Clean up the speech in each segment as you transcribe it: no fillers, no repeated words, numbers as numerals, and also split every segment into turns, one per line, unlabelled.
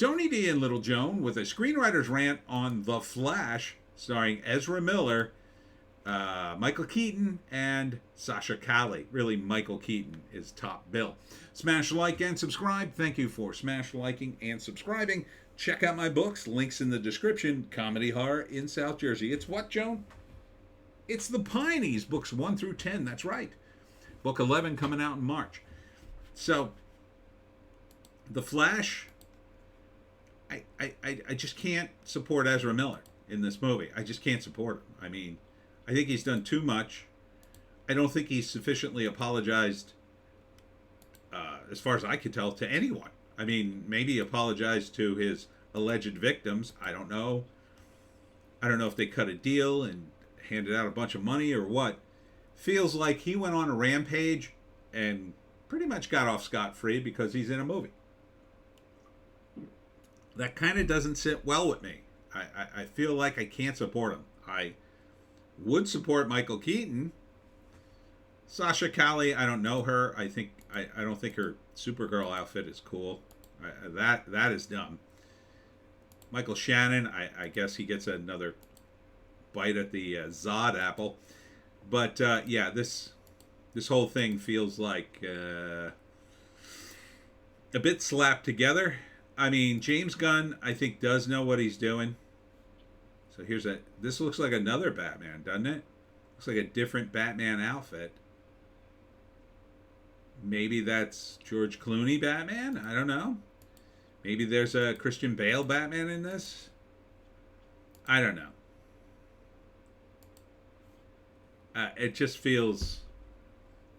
Tony D and Little Joan with a screenwriter's rant on The Flash, starring Ezra Miller, Michael Keaton, and Sasha Calle. Really, Michael Keaton is top bill. Smash like and subscribe. Thank you for smash liking and subscribing. Check out my books. Links in the description. Comedy Horror in South Jersey. It's what, Joan? It's the Pineys, books 1 through 10. That's right. Book 11 coming out in March. So, The Flash, I just can't support Ezra Miller in this movie. I just can't support him. I mean, I think he's done too much. I don't think he's sufficiently apologized, as far as I could tell, to anyone. I mean, maybe apologized to his alleged victims. I don't know. I don't know if they cut a deal and handed out a bunch of money or what. Feels like he went on a rampage and pretty much got off scot-free because he's in a movie. That kind of doesn't sit well with me. I feel like I can't support him. I would support Michael Keaton. Sasha Calle, I don't know her. I don't think her Supergirl outfit is cool. That is dumb. Michael Shannon, I guess he gets another bite at the Zod apple. But yeah, this whole thing feels like a bit slapped together. I mean, James Gunn, I think, does know what he's doing. So this looks like another Batman, doesn't it? Looks like a different Batman outfit. Maybe that's George Clooney Batman? I don't know. Maybe there's a Christian Bale Batman in this? I don't know. It just feels...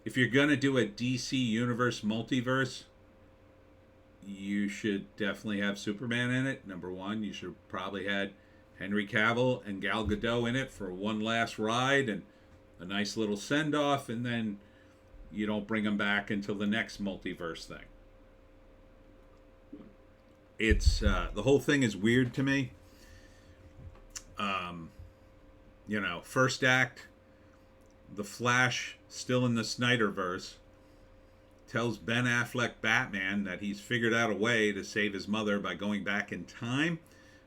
If you're going to do a DC Universe multiverse, you should definitely have Superman in it. Number one, you should probably had Henry Cavill and Gal Gadot in it for one last ride and a nice little send-off, and then you don't bring them back until the next multiverse thing. It's the whole thing is weird to me. First act, the Flash, still in the Snyderverse, tells Ben Affleck Batman that he's figured out a way to save his mother by going back in time.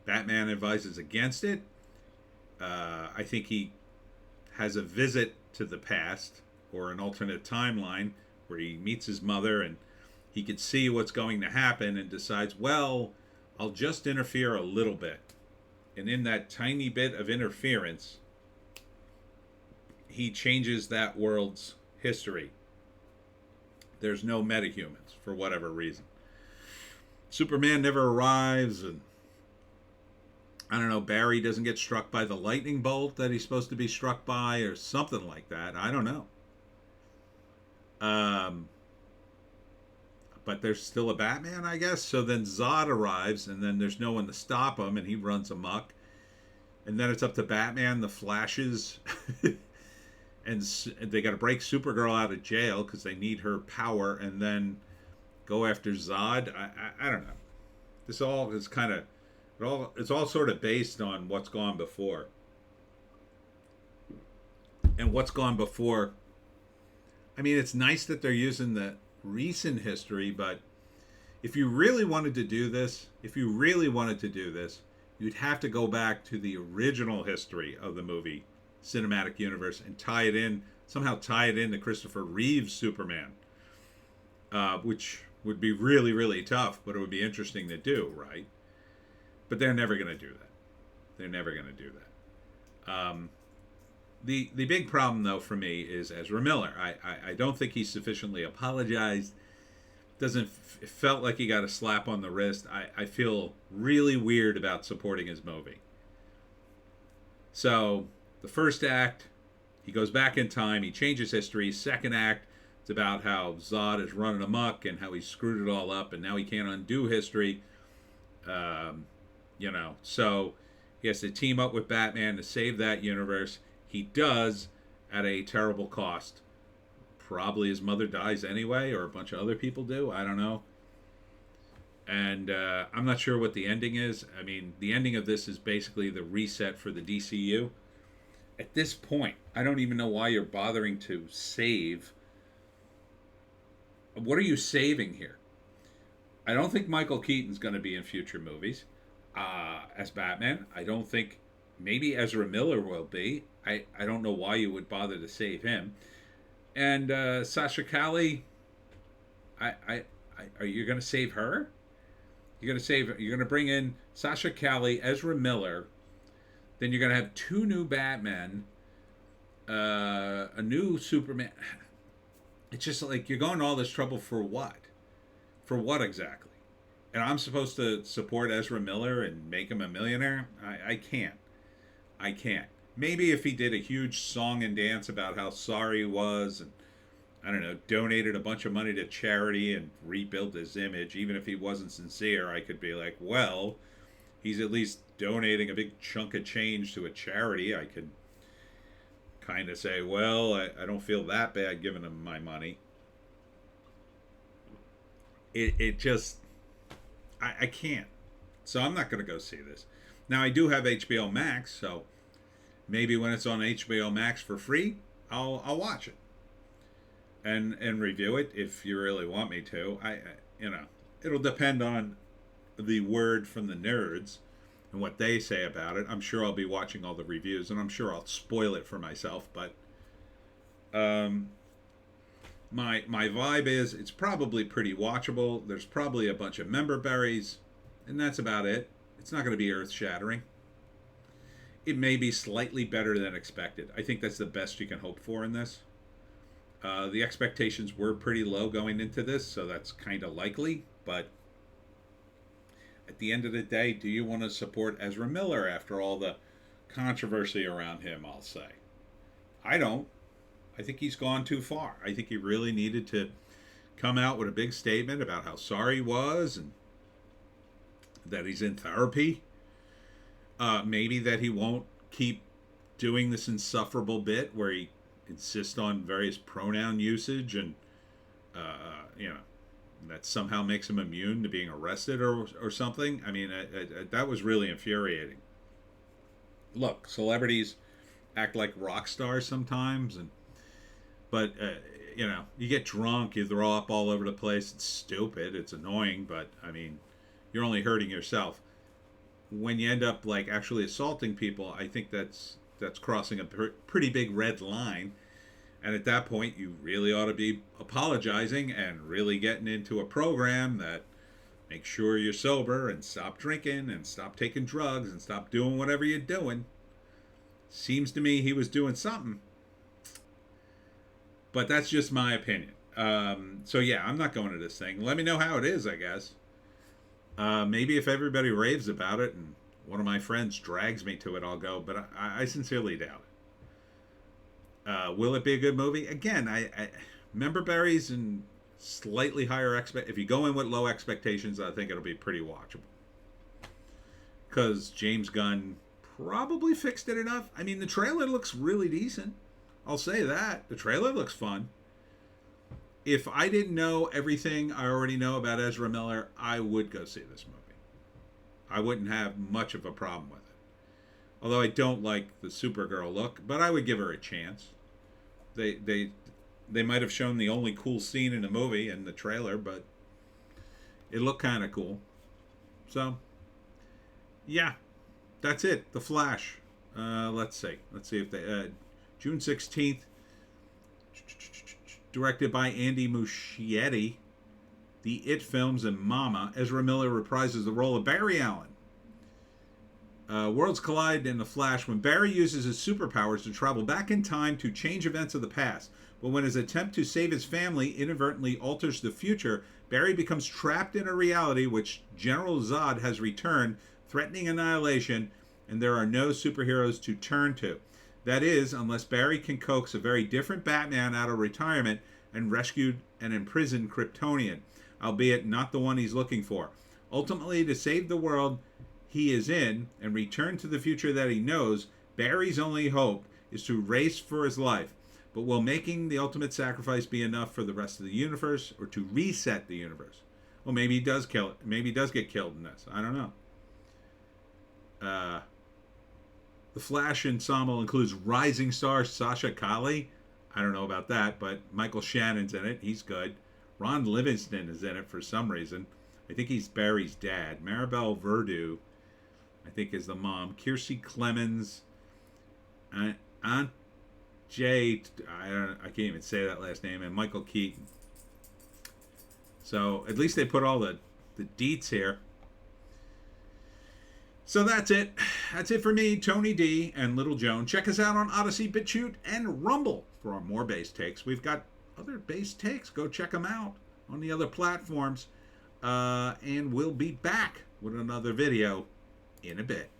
Batman advises against it. I think he has a visit to the past or an alternate timeline where he meets his mother and he could see what's going to happen and decides, well, I'll just interfere a little bit. And in that tiny bit of interference, he changes that world's history. There's no metahumans for whatever reason. Superman never arrives, and I don't know, Barry doesn't get struck by the lightning bolt that he's supposed to be struck by or something like that. I don't know. But there's still a Batman, I guess. So then Zod arrives, and then there's no one to stop him, and he runs amok. And then it's up to Batman, the Flashes, and they got to break Supergirl out of jail because they need her power, and then go after Zod. I don't know. This all is kind of it's all sort of based on what's gone before. And what's gone before, I mean, it's nice that they're using the recent history, but if you really wanted to do this, you'd have to go back to the original history of the movie cinematic universe and somehow tie it in to Christopher Reeve's Superman, which would be really, really tough, but it would be interesting to do, right? But they're never going to do that. The big problem, though, for me is Ezra Miller. I don't think he sufficiently apologized. It felt like he got a slap on the wrist. I feel really weird about supporting his movie. So, the first act, he goes back in time, he changes history. Second act, it's about how Zod is running amok and how he screwed it all up and now he can't undo history. So he has to team up with Batman to save that universe. He does at a terrible cost. Probably his mother dies anyway, or a bunch of other people do. I don't know. And I'm not sure what the ending is. I mean, the ending of this is basically the reset for the DCU. At this point, I don't even know why you're bothering to save. What are you saving here? I don't think Michael Keaton's going to be in future movies as Batman. I don't think maybe Ezra Miller will be. I don't know why you would bother to save him. And Sasha Cali, I, I, are you going to save her? You're going to save. You're going to bring in Sasha Cali, Ezra Miller. Then you're going to have two new Batmen, a new Superman. It's just like you're going to all this trouble for what? For what exactly? And I'm supposed to support Ezra Miller and make him a millionaire? I can't. I can't. Maybe if he did a huge song and dance about how sorry he was and, I don't know, donated a bunch of money to charity and rebuilt his image, even if he wasn't sincere, I could be like, well, he's at least donating a big chunk of change to a charity. I could kind of say, well, I don't feel that bad giving him my money. It just, I can't. So I'm not going to go see this. Now, I do have HBO Max, so maybe when it's on HBO Max for free, I'll watch it and review it if you really want me to. It'll depend on the word from the nerds and what they say about it. I'm sure I'll be watching all the reviews, and I'm sure I'll spoil it for myself. But my vibe is it's probably pretty watchable. There's probably a bunch of member berries, and that's about it. It's not going to be earth shattering. It may be slightly better than expected. I think that's the best you can hope for in this. The expectations were pretty low going into this, so that's kind of likely. But at the end of the day, do you want to support Ezra Miller after all the controversy around him, I'll say? I don't. I think he's gone too far. I think he really needed to come out with a big statement about how sorry he was and that he's in therapy. Maybe that he won't keep doing this insufferable bit where he insists on various pronoun usage and, that somehow makes him immune to being arrested or something. I mean, that was really infuriating. Look, celebrities act like rock stars sometimes, but you get drunk, you throw up all over the place. It's stupid. It's annoying, but I mean, you're only hurting yourself. When you end up like actually assaulting people, I think that's crossing a pretty big red line. And at that point, you really ought to be apologizing and really getting into a program that makes sure you're sober and stop drinking and stop taking drugs and stop doing whatever you're doing. Seems to me he was doing something. But that's just my opinion. So yeah, I'm not going to this thing. Let me know how it is, I guess. Maybe if everybody raves about it and one of my friends drags me to it, I'll go. But I sincerely doubt it. Will it be a good movie? Again, I member berries and slightly higher if you go in with low expectations, I think it'll be pretty watchable. Because James Gunn probably fixed it enough. I mean, the trailer looks really decent. I'll say that. The trailer looks fun. If I didn't know everything I already know about Ezra Miller, I would go see this movie. I wouldn't have much of a problem with it. Although I don't like the Supergirl look, but I would give her a chance. They might have shown the only cool scene in the movie in the trailer, but it looked kind of cool. So, yeah, that's it. The Flash. Let's see if they June 16th. Directed by Andy Muschietti. The It films and Mama. Ezra Miller reprises the role of Barry Allen. Worlds collide in The Flash when Barry uses his superpowers to travel back in time to change events of the past. But when his attempt to save his family inadvertently alters the future, Barry becomes trapped in a reality which General Zod has returned, threatening annihilation, and there are no superheroes to turn to. That is, unless Barry can coax a very different Batman out of retirement and rescue an imprisoned Kryptonian, albeit not the one he's looking for. Ultimately, to save the world he is in and return to the future that he knows, Barry's only hope is to race for his life. But will making the ultimate sacrifice be enough for the rest of the universe, or to reset the universe? Well, maybe he does kill it. Maybe he does get killed in this. I don't know. The Flash ensemble includes rising star Sasha Cali. I don't know about that, but Michael Shannon's in it. He's good. Ron Livingston is in it for some reason. I think he's Barry's dad. Maribel Verdú, I think, is the mom. Kiersey Clemens, Aunt Jay, I can't even say that last name, and Michael Keaton. So at least they put all the deets here. So that's it. That's it for me, Tony D and Little Joan. Check us out on Odysee, BitChute, and Rumble for our more base takes. We've got other base takes. Go check them out on the other platforms. And we'll be back with another video in a bit.